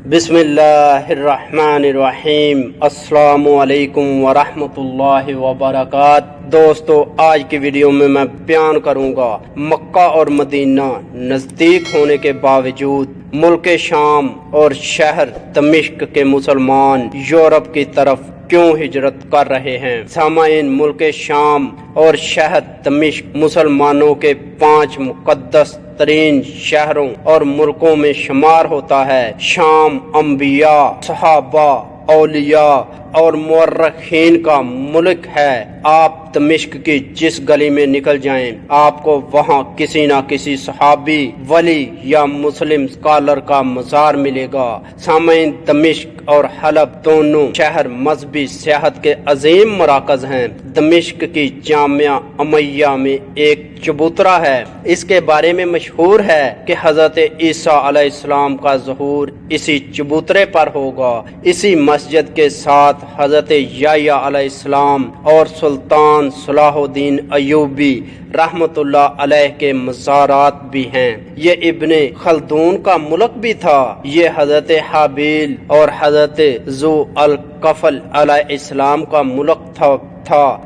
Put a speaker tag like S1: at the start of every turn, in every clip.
S1: بسم اللہ الرحمن الرحیم۔ السلام علیکم ورحمۃ اللہ وبرکاتہ۔ دوستو، آج کی ویڈیو میں بیان کروں گا مکہ اور مدینہ نزدیک ہونے کے باوجود ملک شام اور شہر دمشق کے مسلمان یورپ کی طرف کیوں ہجرت کر رہے ہیں۔ سامعین، ملک شام اور شہر دمشق مسلمانوں کے 5 مقدس ترین شہروں اور ملکوں میں شمار ہوتا ہے۔ شام انبیاء، صحابہ، اولیاء اور مورخین کا ملک ہے۔ آپ دمشق کی جس گلی میں نکل جائیں، آپ کو وہاں کسی نہ کسی صحابی، ولی یا مسلم اسکالر کا مزار ملے گا۔ سامعین، دمشق اور حلب دونوں شہر مذہبی سیاحت کے عظیم مراکز ہیں۔ دمشق کی جامعہ امیہ میں ایک چبوترا ہے۔ اس کے بارے میں مشہور ہے کہ حضرت عیسیٰ علیہ السلام کا ظہور اسی چبوترے پر ہوگا۔ اسی مسجد کے ساتھ حضرت یحییٰ علیہ السلام اور سلطان صلاح الدین ایوبی رحمت اللہ علیہ کے مزارات بھی ہیں۔ یہ ابن خلدون کا ملک بھی تھا۔ یہ حضرت حابیل اور حضرت ذو الکفل علیہ السلام کا ملک تھا۔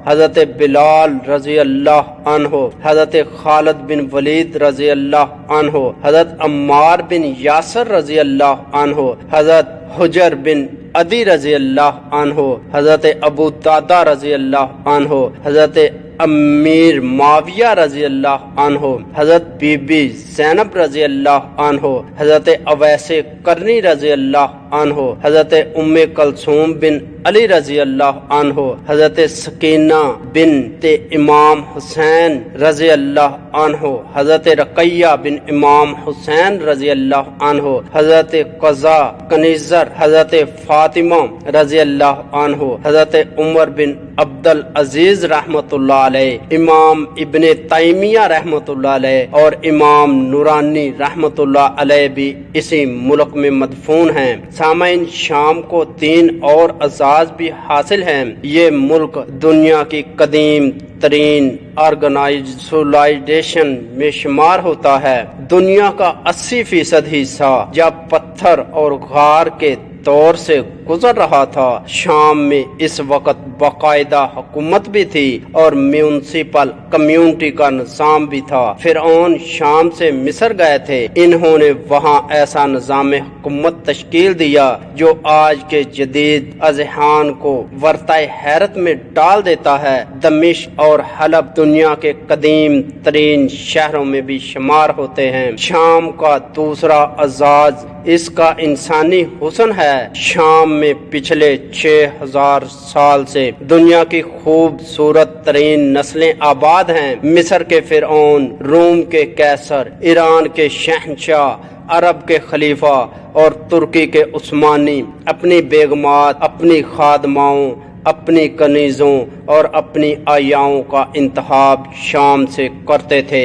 S1: حضرت بلال رضی اللہ عنہ، حضرت خالد بن ولید رضی اللہ عنہ، حضرت عمار بن یاسر رضی اللہ عنہ، حضرت حجر بن عدی رضی اللہ عنہ، حضرت ابو درداء رضی اللہ عنہ، حضرت امیر معاویہ رضی اللہ عنہ، حضرت بی بی زینب رضی اللہ عنہ، حضرت اویس قرنی رضی اللہ عنہ، حضرت ام کلثوم بن علی رضی اللہ عنہ، حضرت سکینہ بنت امام حسین رضی اللہ عنہ، حضرت رقیہ بن امام حسین رضی اللہ عنہ، حضرت قزا کنیزر، حضرت فاطمہ رضی اللہ عنہ، حضرت عمر بن عبد العزیز رحمت اللہ علیہ، امام ابن تیمیہ رحمت اللہ علیہ اور امام نورانی رحمت اللہ علیہ بھی اسی ملک میں مدفون ہیں۔ سامعین، شام کو 3 اور اعزاز بھی حاصل ہیں۔ یہ ملک دنیا کی قدیم ترین آرگنائزیشن میں شمار ہوتا ہے۔ دنیا کا 80% حصہ جب پتھر اور غار کے دور سے گزر رہا تھا۔ شام میں اس وقت باقاعدہ حکومت بھی تھی اور میونسپل کمیونٹی کا نظام بھی تھا۔ فرعون شام سے مصر گئے تھے۔ انہوں نے وہاں ایسا نظام حکومت تشکیل دیا جو آج کے جدید اذہان کو ورطۂ حیرت میں ڈال دیتا ہے۔ دمشق اور حلب دنیا کے قدیم ترین شہروں میں بھی شمار ہوتے ہیں۔ شام کا دوسرا اعزاز اس کا انسانی حسن ہے۔ شام میں پچھلے 6000 سال سے دنیا کی خوبصورت ترین نسلیں آباد ہیں۔ مصر کے فرعون، روم کے قیصر، ایران کے شہنشاہ، عرب کے خلیفہ اور ترکی کے عثمانی اپنی بیگمات، اپنی خادماؤں، اپنی کنیزوں اور اپنی آیاؤں کا انتخاب شام سے کرتے تھے۔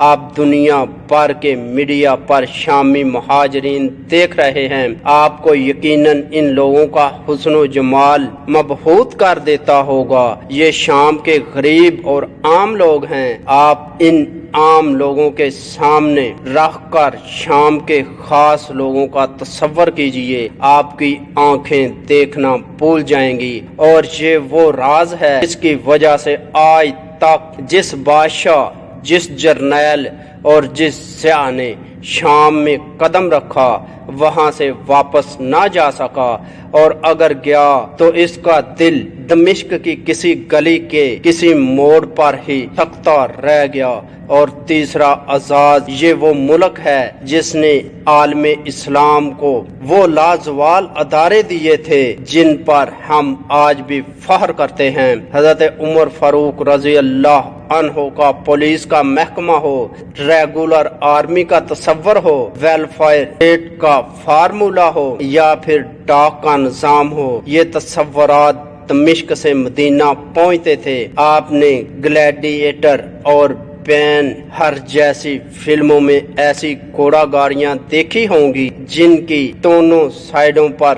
S1: آپ دنیا بھر کے میڈیا پر شامی مہاجرین دیکھ رہے ہیں۔ آپ کو یقیناً ان لوگوں کا حسن و جمال مبہوت کر دیتا ہوگا۔ یہ شام کے غریب اور عام لوگ ہیں۔ آپ ان عام لوگوں کے سامنے رکھ کر شام کے خاص لوگوں کا تصور کیجئے، آپ کی آنکھیں دیکھنا بھول جائیں گی۔ اور یہ وہ راز ہے جس کی وجہ سے آج تک جس بادشاہ، جس جرنیل اور جس سیاح نے شام میں قدم رکھا وہاں سے واپس نہ جا سکا، اور اگر گیا تو اس کا دل دمشق کی کسی گلی کے کسی موڑ پر ہی تھکتا رہ گیا۔ اور تیسرا اعزاز یہ وہ ملک ہے جس نے عالم اسلام کو وہ لازوال ادارے دیے تھے جن پر ہم آج بھی فخر کرتے ہیں۔ حضرت عمر فاروق رضی اللہ عنہ کا پولیس کا محکمہ ہو، ریگولر آرمی کا تصور ہو، ویلفیئر اسٹیٹ کا فارمولا ہو یا پھر ڈاک کا نظام ہو، یہ تصورات دمشق سے مدینہ پہنچتے تھے۔ آپ نے گلیڈیٹر اور بین ہر جیسی فلموں میں ایسی گھوڑا گاڑیاں دیکھی ہوں گی جن کی دونوں سائڈوں پر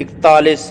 S1: 41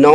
S1: 9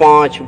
S1: 5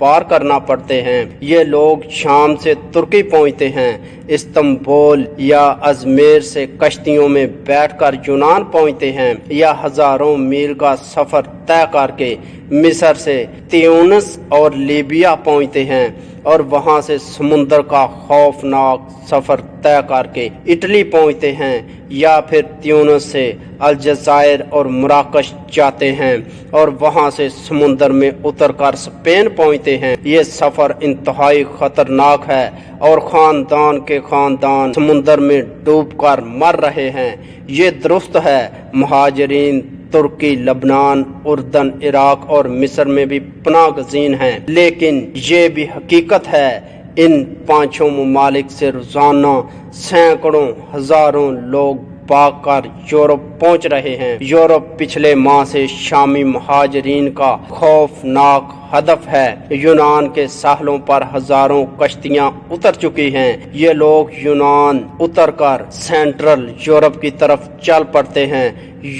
S1: پار کرنا پڑتے ہیں۔ یہ لوگ شام سے ترکی پہنچتے ہیں، استنبول یا ازمیر سے کشتیوں میں بیٹھ کر یونان پہنچتے ہیں، یا ہزاروں میل کا سفر طے کر کے مصر سے تیونس اور لیبیا پہنچتے ہیں، اور وہاں سے سمندر کا خوفناک سفر طے کر کے اٹلی پہنچتے ہیں، یا پھر تیونس سے الجزائر اور مراکش جاتے ہیں اور وہاں سے سمندر میں اتر کر اسپین پہنچتے ہیں۔ یہ سفر انتہائی خطرناک ہے اور خاندان کے خاندان سمندر میں ڈوب کر مر رہے ہیں۔ یہ درست ہے، مہاجرین ترکی، لبنان، اردن، عراق اور مصر میں بھی پناہ گزین ہیں، لیکن یہ بھی حقیقت ہے ان پانچوں ممالک سے روزانہ سینکڑوں ہزاروں لوگ بھاگ کر یورپ پہنچ رہے ہیں۔ یورپ پچھلے ماہ سے شامی مہاجرین کا خوفناک ہدف ہے۔ یونان کے ساحلوں پر ہزاروں کشتیاں اتر چکی ہیں۔ یہ لوگ یونان اتر کر سینٹرل یورپ کی طرف چل پڑتے ہیں۔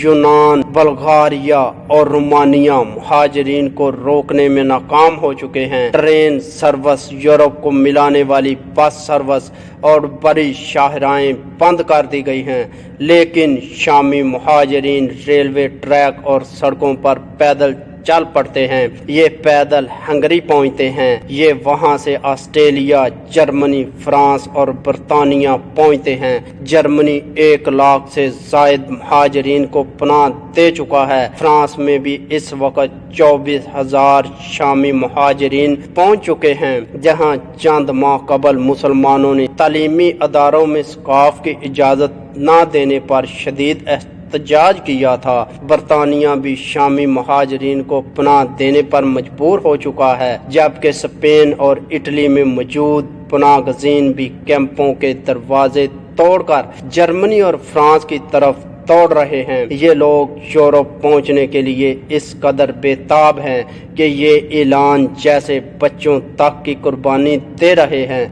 S1: یونان، بلغاریہ اور رومانیہ مہاجرین کو روکنے میں ناکام ہو چکے ہیں۔ ٹرین سروس، یورپ کو ملانے والی بس سروس اور بڑی شاہراہیں بند کر دی گئی ہیں، لیکن شامی مہاجرین ریلوے ٹریک اور سڑکوں پر پیدل چل پڑتے ہیں۔ یہ پیدل ہنگری پہنچتے ہیں، یہ وہاں سے آسٹریلیا، جرمنی، فرانس اور برطانیہ پہنچتے ہیں۔ جرمنی 1 لاکھ سے زائد مہاجرین کو پناہ دے چکا ہے۔ فرانس میں بھی اس وقت 24,000 شامی مہاجرین پہنچ چکے ہیں، جہاں چند ماہ قبل مسلمانوں نے تعلیمی اداروں میں اسقاف کی اجازت نہ دینے پر شدید احتجاج کیا تھا۔ برطانیہ بھی شامی مہاجرین کو پناہ دینے پر مجبور ہو چکا ہے، جبکہ اسپین اور اٹلی میں موجود پناہ گزین بھی کیمپوں کے دروازے توڑ کر جرمنی اور فرانس کی طرف دوڑ رہے ہیں۔ یہ لوگ یورپ پہنچنے کے لیے اس قدر بے تاب ہیں کہ یہ اعلان جیسے بچوں تک کی قربانی دے رہے ہیں۔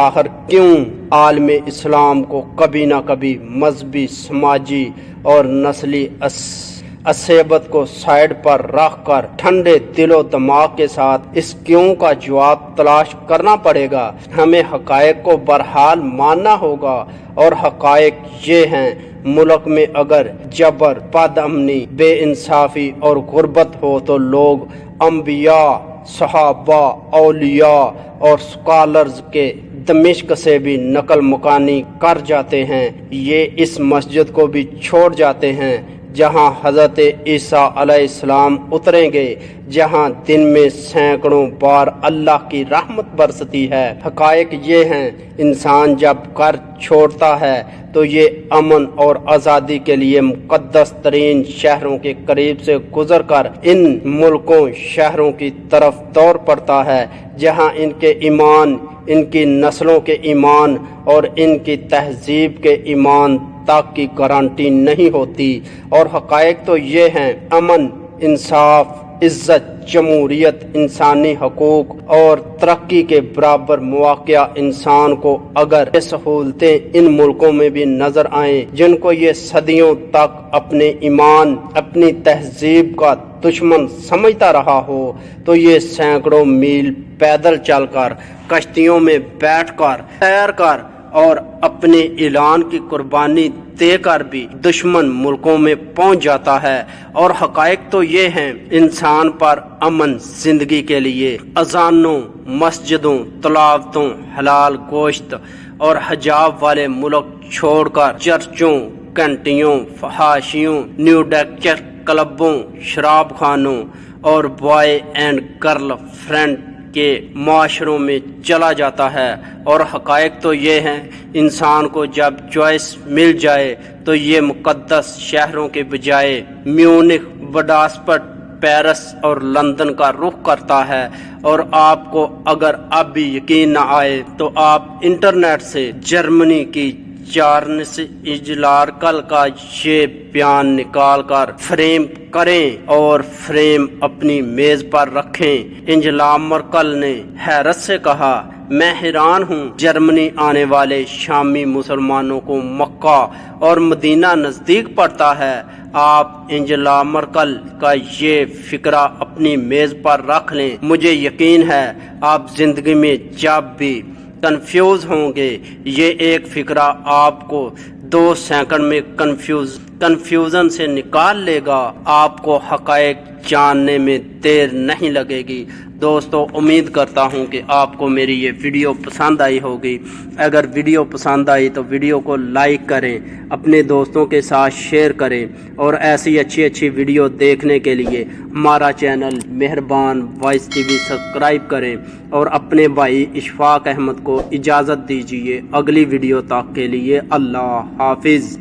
S1: آخر کیوں عالم اسلام کو کبھی نہ کبھی مذہبی، سماجی اور نسلی عصبیت کو سائیڈ پر رکھ کر ٹھنڈے دل و دماغ کے ساتھ اس کیوں کا جواب تلاش کرنا پڑے گا؟ ہمیں حقائق کو بہرحال ماننا ہوگا، اور حقائق یہ ہیں: ملک میں اگر جبر، بد امنی، بے انصافی اور غربت ہو تو لوگ انبیاء، صحابہ، اولیاء اور سکالرز کے دمشق سے بھی نقل مکانی کر جاتے ہیں۔ یہ اس مسجد کو بھی چھوڑ جاتے ہیں جہاں حضرت عیسیٰ علیہ السلام اتریں گے، جہاں دن میں سینکڑوں بار اللہ کی رحمت برستی ہے۔ حقائق یہ ہیں: انسان جب گھر چھوڑتا ہے تو یہ امن اور آزادی کے لیے مقدس ترین شہروں کے قریب سے گزر کر ان ملکوں، شہروں کی طرف دوڑ پڑتا ہے جہاں ان کے ایمان، ان کی نسلوں کے ایمان اور ان کی تہذیب کے ایمان تک کی گارنٹی نہیں ہوتی۔ اور حقائق تو یہ ہیں: امن، انصاف، عزت، جمہوریت، انسانی حقوق اور ترقی کے برابر مواقع انسان کو اگر یہ سہولتیں ان ملکوں میں بھی نظر آئیں جن کو یہ صدیوں تک اپنے ایمان، اپنی تہذیب کا دشمن سمجھتا رہا ہو، تو یہ سینکڑوں میل پیدل چل کر، کشتیوں میں بیٹھ کر، تیر کر اور اپنے اعلان کی قربانی دے کر بھی دشمن ملکوں میں پہنچ جاتا ہے۔ اور حقائق تو یہ ہیں: انسان پر امن زندگی کے لیے اذانوں، مسجدوں، تلاوتوں، حلال گوشت اور حجاب والے ملک چھوڑ کر چرچوں، کنٹیوں، فحاشیوں، نیوڈیکچر کلبوں، شراب خانوں اور بوائے اینڈ گرل فرینڈ کے معاشروں میں چلا جاتا ہے۔ اور حقائق تو یہ ہیں: انسان کو جب چوائس مل جائے تو یہ مقدس شہروں کے بجائے میونخ، بڈاسپٹ، پیرس اور لندن کا رخ کرتا ہے۔ اور آپ کو اگر اب بھی یقین نہ آئے تو آپ انٹرنیٹ سے جرمنی کی چارلس ایجلارکل کا یہ بیان نکال کر فریم کریں اور فریم اپنی میز پر رکھیں۔ انجلا مرکل نے حیرت سے کہا: میں حیران ہوں، جرمنی آنے والے شامی مسلمانوں کو مکہ اور مدینہ نزدیک پڑتا ہے، آپ انجلا مرکل کا یہ فکرہ اپنی میز پر رکھ لیں، مجھے یقین ہے آپ زندگی میں جب بھی کنفیوز ہوں گے یہ ایک فکرہ آپ کو 2 سیکنڈ میں کنفیوژن سے نکال لے گا، آپ کو حقائق جاننے میں دیر نہیں لگے گی۔ دوستو امید کرتا ہوں کہ آپ کو میری یہ ویڈیو پسند آئی ہوگی۔ اگر ویڈیو پسند آئی تو ویڈیو کو لائک کریں، اپنے دوستوں کے ساتھ شیئر کریں، اور ایسی اچھی ویڈیو دیکھنے کے لیے ہمارا چینل مہربان وائس ٹی وی سبسکرائب کریں، اور اپنے بھائی اشفاق احمد کو اجازت دیجیے۔ اگلی ویڈیو تک کے لیے اللہ حافظ۔